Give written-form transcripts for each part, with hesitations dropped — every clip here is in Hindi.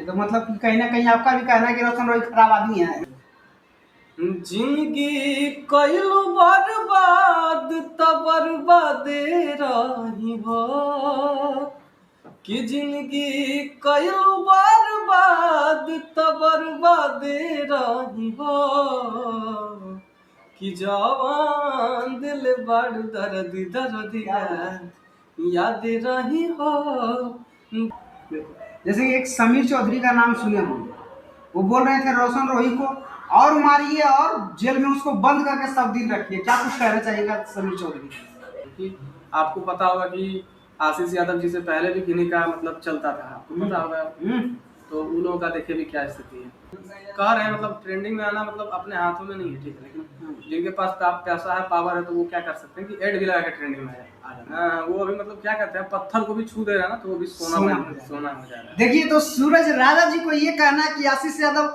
तो मतलब कि कहीं ना कहीं आपका भी कहना है कि रोशन रोही खराब आदमी है। जिंदगी कइलू बर्बाद त बर्बादे रही हो कि जिंदगी कइलू बर्बाद त बर्बादे रही हो कि जवान दिल बड़ दर्द दर्दिया याद रही हो। जैसे कि एक समीर चौधरी का नाम सुने होंगे, वो बोल रहे थे रोशन रोही को और मारिए और जेल में उसको बंद करके सब दिन रखिए। क्या कुछ कहना चाहिएगा समीर चौधरी? कि आपको पता होगा कि आशीष यादव जी से पहले भी किन्हीं का मतलब चलता था, आपको पता होगा। तो उन लोगों का देखिए भी क्या स्थिति है। कह रहे हैं मतलब ट्रेंडिंग में आना मतलब अपने हाथों में नहीं है, ठीक है, लेकिन जिनके पास पैसा है, पावर है, तो वो क्या कर सकते हैं कि एड भी लगा के ट्रेंडिंग में है। वो अभी मतलब क्या कहते हैं, पत्थर को भी छू दे रहा है ना, तो वो भी सोना हो जा रहा है। देखिए, तो सूरज राजा जी को ये कहना है कि आशीष यादव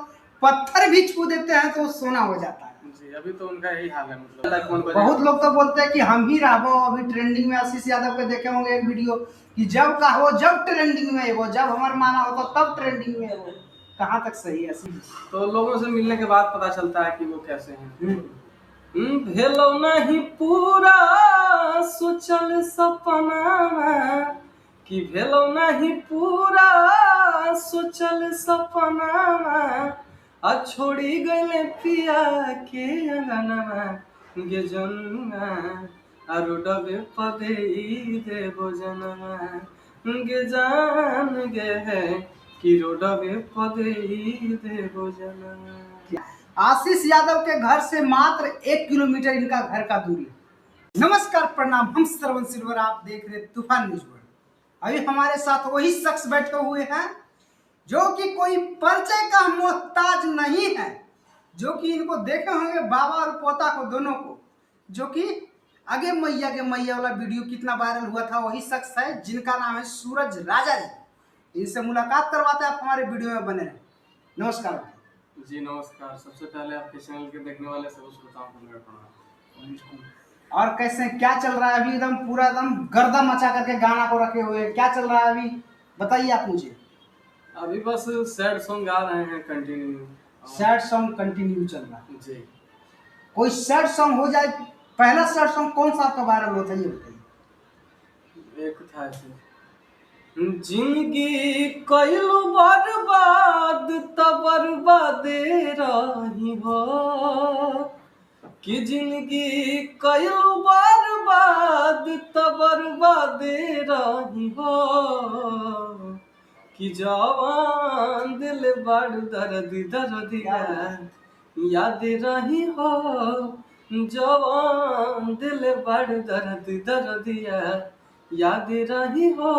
पत्थर भी छू देते हैं तो सोना हो जाता है। जी, अभी तो उनका यही हाल है। मतलब बहुत लोग तो बोलते हैं कि हम ही रहो अभी ट्रेंडिंग में। आशीष यादव के देखे होंगे एक वीडियो कि जब का हो जब ट्रेंडिंग में वो, जब हमारा माना हो तब ट्रेंडिंग में वो। कहाँ तक सही है? तो लोगों से मिलने के बाद पता चलता है कि वो कैसे हैं। भेलो नहीं पूरा सोचल सपना कि भेलो नहीं पूरा सोचल सपना आ छोड़ी गए पिया के अंगना गे जन्ना आ रोडवे पदे देवो जनमा गे जान गे है कि रोडवे पदे देवो जनमा। आशीष यादव के घर से मात्र 1 किलोमीटर इनका घर का दूरी। नमस्कार, प्रणाम, हम श्रवण सिल्वर, आप देख रहे तूफान न्यूज वर्ल्ड। अभी हमारे साथ वही शख्स बैठे हुए हैं जो कि कोई परिचय का मोहताज नहीं है, जो कि इनको देखे होंगे बाबा और पोता को, दोनों को, जो कि आगे मैया के मैया वाला वीडियो कितना वायरल हुआ था। वही शख्स है जिनका नाम है सूरज राजा जी। इनसे मुलाकात करवाते हैं, आप हमारे वीडियो में बने रहें। नमस्कार जी नमस्कार। सबसे पहले आपके चैनल के देखने वाले सभी श्रोताओं को मेरा प्रणाम। और कैसे क्या चल रहा है अभी? एकदम पूरा एकदम गर्दा मचा करके गाना को रखे हुए हैं। क्या चल रहा है अभी, बताइए आप मुझे। अभी बस सैड सॉन्ग गा रहे हैं कंटिन्यू। सैड सॉन्ग कंटिन्यू चल रहा है जी। कोई सैड सॉन्ग हो जाए। पहला सैड सॉन्ग कौन सा आपका वायरल होता है ये बताइए। एक था ऐसे, जिंदगी कइलू बर्बाद त बर्बादे रही हो कि जिंदगी कइलू बर्बाद त बर्बादे रही हो कि जवान दिल बड़ दर्द दर्दिया याद रही हो जवान दिल बड़ दर्द दर्दिया याद रही हो।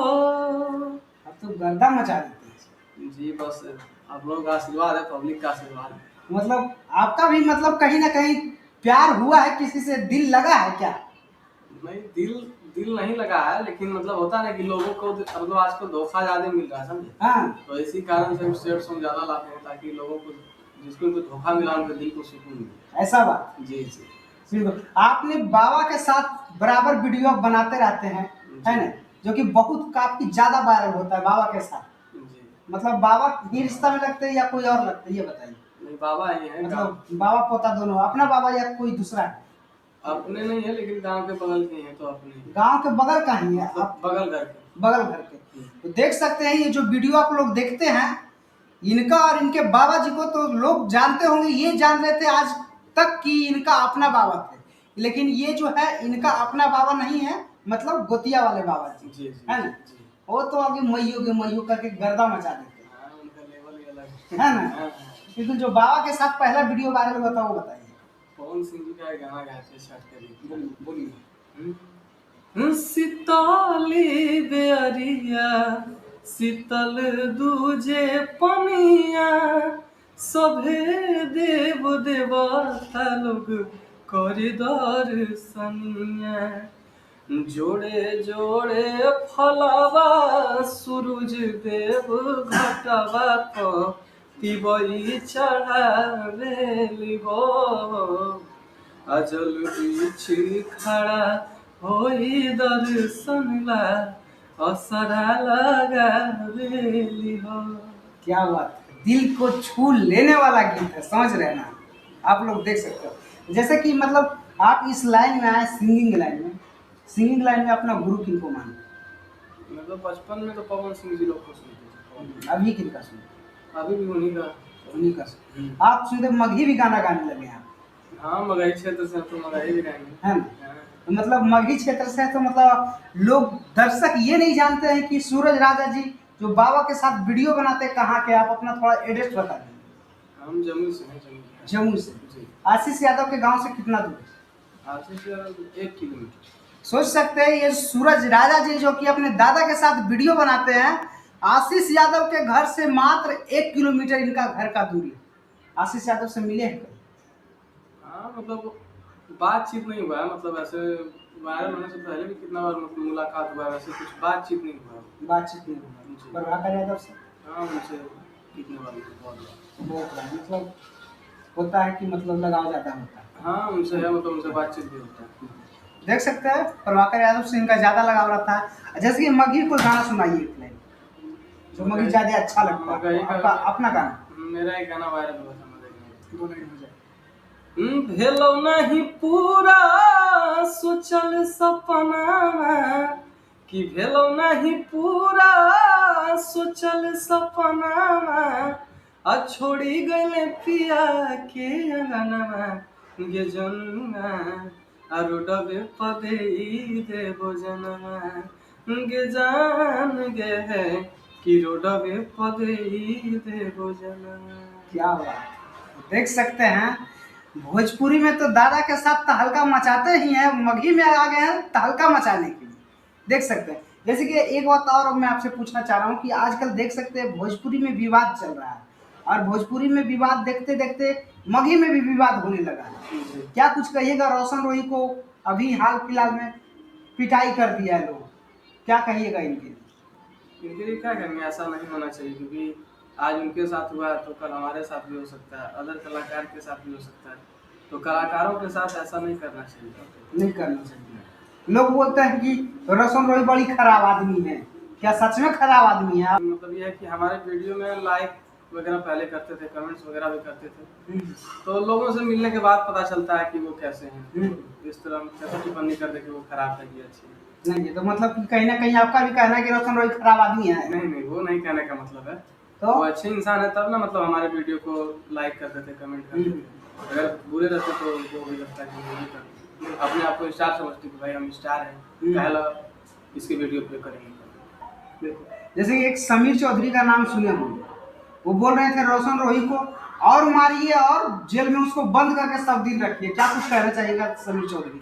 अब तो गर्दा मचा देते हैं। जी बस आप लोगों का आशीर्वाद है, पब्लिक का आशीर्वाद है। मतलब आपका भी मतलब कहीं ना कहीं प्यार हुआ है किसी से, दिल लगा है क्या? नहीं, दिल नहीं लगा है, लेकिन मतलब होता है ना कि लोगों को मतलब आजकल धोखा ज्यादा मिल रहा है, समझे। हाँ, तो इसी कारण से हम सैड सॉन्ग ज्यादा लाते हैं ताकि लोगों को जिसको भी धोखा मिला उनके दिल को सुकून मिले। ऐसा बात। जी जी। आपने बाबा के साथ बराबर वीडियो बनाते रहते हैं, है ना, जो कि बहुत काफी ज्यादा वायरल होता है बाबा के साथ। जी। मतलब बाबा ही रिश्ता में लगते हैं या कोई और लगते हैं, ये बताइए। नहीं, बाबा ही है। मतलब बाबा पोता दोनों, अपना बाबा या कोई दूसरा है? अपने नहीं है, लेकिन गांव के बगल के हैं, तो अपने गांव के बगल का ही है। मतलब बगल घर के। बगल घर के। तो देख सकते हैं ये जो वीडियो आप लोग देखते हैं, इनका और इनके बाबा जी को तो लोग जानते होंगे, ये जान रहे थे आज तक कि इनका अपना बाबा थे, लेकिन ये जो है इनका अपना बाबा नहीं है, मतलब गोतिया वाले बाबा जी, है ना। वो तो आगे मैयो करके गर्दा मचा देते हैं, उनका लेवल ही अलग है ना। लेकिन जो बाबा के साथ पहला वीडियो वायरल हुआ था वो बताइए। पवन सिंह जी का गाना गाया थे छठ के दिन। बोलिए। सिताली बेअरिया शीतल दूजे पनिया सभे देव देवता लोग करी दर्शनिया जोड़े जोड़े फलवा सूरज देव घटवा पर तिबई चढ़ावेली हो अजल बिछी खड़ा होई दर्शन ला असरा लगावेली हो। क्या बात है, दिल को छू लेने वाला गीत है, समझ रहे हैं ना आप लोग, देख सकते हो। जैसे कि मतलब आप इस लाइन में आए, सिंगिंग लाइन में अपना गुरु किनको मानते मतलब बचपन में तो पवन सिंह जी लोग को सुनते थे। हैं? अभी किनका सुनते अभी भी उन्हीं का। हैं? उन्हीं का सुनते हैं। आप सुनते मगही भी गाना गाने लगे हैं आप, हाँ, मगही क्षेत्र से तो मगही भी गाएंगे। है ना? तो मतलब मगही क्षेत्र से है, तो मतलब लोग दर्शक ये नहीं जानते हैं कि सूरज राजा जी जो बाबा के साथ वीडियो बनाते हैं कहाँ के, आप अपना थोड़ा एड्रेस बता दीजिए। हम जम्मू से हैं, जम्मू। जम्मू से। जी। आशीष यादव के गांव से कितना दूर है? आशीष से 1 किलोमीटर। सोच सकते हैं ये सूरज राजा जी जो कि अपने दादा के साथ वीडियो बनाते हैं, आशीष यादव के घर से मात्र 1 किलोमीटर इनका घर का दूरी है। आशीष यादव से मिले हैं कभी? हाँ, मतलब बातचीत नहीं हुआ है, मतलब ऐसे वायरल होने से पहले भी कितना बार मतलब मुलाकात हुआ है, वैसे कुछ बातचीत नहीं हुआ। बातचीत नहीं हुई जी। प्रभाकर यादव से? हाँ, उनसे कितने बार बहुत बार। बहुत बार, मतलब होता है कि मतलब लगाव ज्यादा होता है। हाँ, उनसे है, मतलब उनसे बातचीत भी होता है। देख सकते हैं प्रभाकर यादव से इनका ज्यादा लगाव रहता है। जैसे कि मगही को गाना सुनाइए एक लाइन, जो मगही ज्यादा अच्छा लगता है मगही का आपका, अपना गाना। मेरा एक गाना वायरल हुआ था मगही। 2 लाइन हो जाए। भेलो नहीं पूरा सोचल सपना, कि भेलो नहीं पूरा सोचल सपना, आ छोड़ी गले पिया के अंगनवा, गे जनुआ आ रोडवे पदे देबो जनवा, गे जान गे है कि रोडवे पदे देबो जनवा। क्या बात है। देख सकते हैं भोजपुरी में तो दादा के साथ तहलका मचाते ही हैं, मगही में आ गए हैं तहलका मचाने के लिए। देख सकते हैं। जैसे कि एक बात और मैं आपसे पूछना चाह रहा हूँ कि आजकल देख सकते हैं भोजपुरी में विवाद चल रहा है, और भोजपुरी में विवाद देखते देखते मगही में भी विवाद होने लगा है। क्या कुछ कहिएगा रोशन रोही को, अभी हाल फिलहाल में पिटाई कर दिया है लोग, क्या कहिएगा इनके लिए? इनके लिए क्या करेंगे, ऐसा नहीं होना चाहिए, क्योंकि आज उनके साथ हुआ है तो कल हमारे साथ भी हो सकता है, अदर कलाकार के साथ भी हो सकता है, तो कलाकारों के साथ ऐसा नहीं करना चाहिए। नहीं करना चाहिए। लोग बोलते हैं कि रोशन रोही बड़ी खराब आदमी है, क्या सच में खराब आदमी है? मतलब ये है कि हमारे वीडियो में लाइक वगैरह पहले करते थे, कमेंट्स वगैरह भी करते थे, तो लोगों से मिलने के बाद पता चलता है कि वो कैसे हैं। इस तरह कैसे टिप्पणी कर दे कि वो खराब है कि अच्छी है। नहीं, ये तो मतलब कि कहीं ना कहीं आपका भी कहना है कि रोशन रोही खराब आदमी है। नहीं नहीं, वो नहीं कहने का मतलब है, तो वो अच्छे इंसान है तब ना, मतलब हमारे वीडियो को लाइक करते थे, कमेंट करते थे। अगर बुरे रहते तो उनको भी लगता है कि वो नहीं करते, अपने आप को स्टार समझते कि भाई हम स्टार हैं, पहला इसके वीडियो प्ले करेंगे। जैसे कि एक समीर चौधरी का नाम सुने होंगे, वो बोल रहे थे रोशन रोही को और मारिए और जेल में उसको बंद करके सब दिन रखिए, क्या कुछ कहना चाहिएगा समीर चौधरी?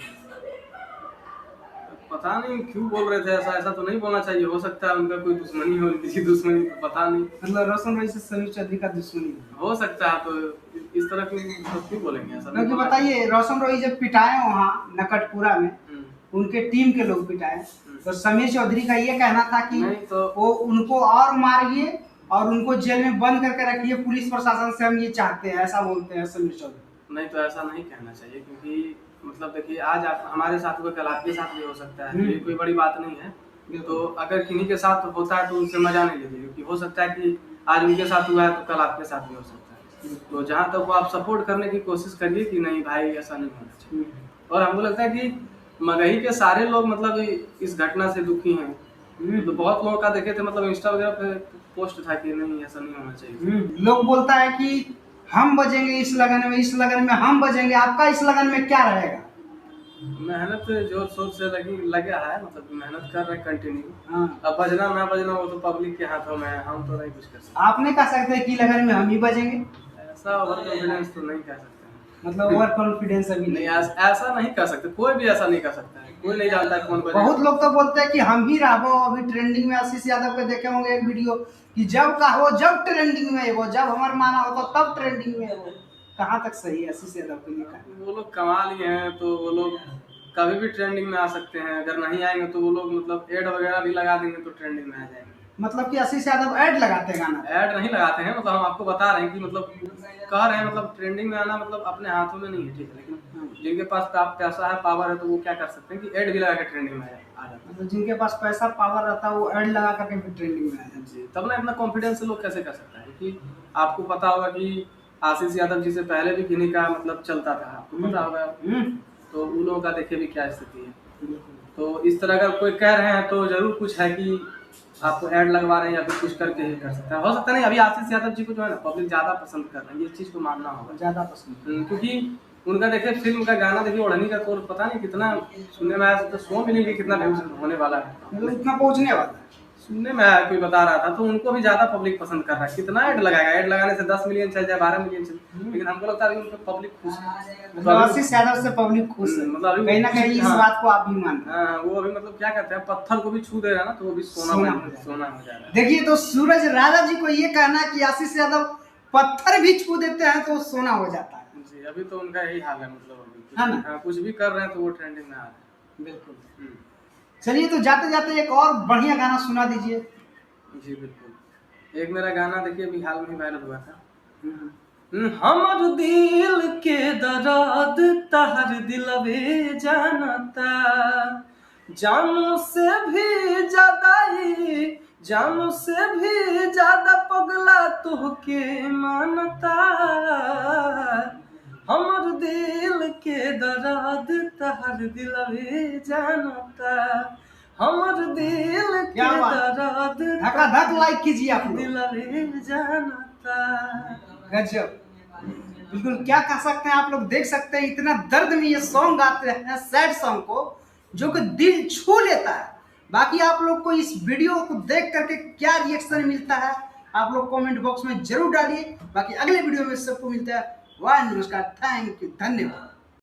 पता नहीं क्यों बोल रहे थे ऐसा, ऐसा तो नहीं बोलना चाहिए, हो सकता है उनका कोई दुश्मनी हो, किसी दुश्मनी तो पता नहीं, मतलब रोशन रोही से समीर चौधरी का दुश्मनी हो सकता है, तो इस तरह की तो क्यों बोलेंगे ऐसा? क्योंकि बताइए रोशन रोही जब पिटाए वहाँ नकटपुरा में, उनके टीम के लोग पिटाए, तो समीर चौधरी का ये कहना था कि तो वो उनको और मारिए और उनको जेल में बंद करके रखिए, पुलिस प्रशासन से हम ये चाहते हैं, ऐसा बोलते हैं समीर चौधरी। नहीं, तो ऐसा नहीं कहना चाहिए, क्योंकि मतलब देखिए आज आप हमारे साथ हुआ, कल आपके साथ भी हो सकता है, ये कोई बड़ी बात नहीं है। तो अगर किन्हीं के साथ होता है तो उनसे मजा नहीं लीजिए, क्योंकि हो सकता है कि आज उनके साथ हुआ है तो कल आपके साथ भी हो सकता है। तो जहाँ तक वो आप सपोर्ट करने की कोशिश करिए कि नहीं भाई ऐसा नहीं होना चाहिए। और हमको लगता है कि मगही के सारे लोग मतलब इस घटना से दुखी हैं। तो बहुत लोगों का देखे थे, मतलब इंस्टा वगैरह पे पोस्ट था कि नहीं ऐसा नहीं होना चाहिए। लोग बोलता है कि हम बजेंगे इस लगन में, इस लगन में हम बजेंगे, आपका इस लगन में क्या रहेगा? मेहनत जोर शोर से लगा है, मतलब मेहनत कर रहे हैं कंटिन्यू। हाँ। अब बजना ना बजना वो तो पब्लिक के हाथों में है, हम तो नहीं कुछ कर सकते। आपने कह सकते हैं कि लगन में हम ही बजेंगे, ऐसा ओवर कॉन्फिडेंस तो नहीं कह सकते, मतलब ओवर कॉन्फिडेंस अभी नहीं, ऐसा नहीं कर सकते, कोई भी ऐसा नहीं कर सकता है, कोई नहीं जानता है कौन बजेगा। बहुत लोग तो बोलते हैं कि हम ही रहबो, अभी ट्रेंडिंग में आशीष यादव के देखे होंगे एक वीडियो कि जब कहो जब ट्रेंडिंग में वो, जब हमार माना हो तो तब ट्रेंडिंग में वो। कहाँ तक सही है आशीष यादव के लिए? वो लोग कमाल ही हैं, तो वो लोग कभी भी ट्रेंडिंग में आ सकते हैं, अगर नहीं आएंगे तो वो लोग मतलब एड वगैरह भी लगा देंगे तो ट्रेंडिंग में आ जाएंगे। मतलब कि आशीष यादव ऐड लगाते हैं गाना? ऐड नहीं लगाते हैं, मतलब हम आपको बता रहे हैं कि मतलब कह रहे हैं, मतलब ट्रेंडिंग में आना मतलब अपने हाथों में नहीं है, ठीक है, लेकिन जिनके पास पैसा है, पावर है, तो वो क्या कर सकते हैं कि ऐड भी लगा के ट्रेंडिंग में आ जाते हैं। मतलब जिनके पास पैसा पावर रहता है वो ऐड लगा करके भी ट्रेंडिंग में आ जाते हैं। जी, तब ना इतना कॉन्फिडेंस से लोग कैसे कर सकता है। क्योंकि आपको पता होगा कि आशीष यादव जी से पहले भी किन्हीं का मतलब चलता था, आपको पता होगा। तो उन लोगों का देखिए भी क्या स्थिति है। तो इस तरह अगर कोई कह रहे हैं तो जरूर कुछ है कि आपको ऐड लगवा रहे हैं या फिर कुछ करके ही कर सकते हैं। हो सकता नहीं अभी आशीष यादव जी को जो है ना पब्लिक ज्यादा पसंद कर रहे हैं, ये चीज को मानना होगा। ज्यादा पसंद क्योंकि उनका देखिए फिल्म का गाना देखिए ओढ़नी का कोर्स पता नहीं कितना सुनने में आया, तो 100 मिलियन की कितना व्यूज होने वाला है, मतलब इतना पहुंचने वाला है। सुनने में आया, कोई बता रहा था। तो उनको भी ज्यादा पब्लिक पसंद कर रहा है। कितना ऐड लगाएगा, ऐड लगाने से 10 मिलियन चल जाए, 12 मिलियन चल, लेकिन हमको लगता है उनको पब्लिक खुश है। मतलब आशीष यादव से पब्लिक खुश है, मतलब अभी कहीं ना कहीं इस बात को आप भी मानते हैं। हाँ, वो अभी मतलब क्या कहते हैं, पत्थर को भी छू दे रहा है ना तो वो भी सोना हो जा रहा है। देखिए तो सूरज राजा जी को ये कहना है कि आशीष यादव पत्थर भी छू देते हैं तो वो सोना हो जाता है जी। अभी तो उनका यही हाल है, मतलब है ना? हाँ, कुछ भी कर रहे हैं तो वो ट्रेंडिंग में आ रहे हैं। बिल्कुल। चलिए तो जाते जाते एक और बढ़िया गाना सुना दीजिए। जी बिल्कुल। एक मेरा गाना देखिए अभी हाल में वायरल हुआ था, हमर दिल के दर्द तहर दिलवे जानता, जानू से भी ज्यादा जानू से भी ज्यादा पगला तुहके मानता, हमर दिल के दर्द तहर दिलवे जानता, हमर दिल के दर्द धक्का धक लाइक कीजिए आप लोग। दिलवे जानता। गजब, बिल्कुल क्या कह सकते हैं, आप लोग देख सकते हैं इतना दर्द में ये सॉन्ग गाते हैं, सैड सॉन्ग को, जो कि दिल छू लेता है। बाकी आप लोग को इस वीडियो को देख करके क्या रिएक्शन मिलता है आप लोग कमेंट बॉक्स में जरूर डालिए। बाकी अगले वीडियो में सबको मिलता है। वाह, नमस्कार, थैंक यू, धन्यवाद।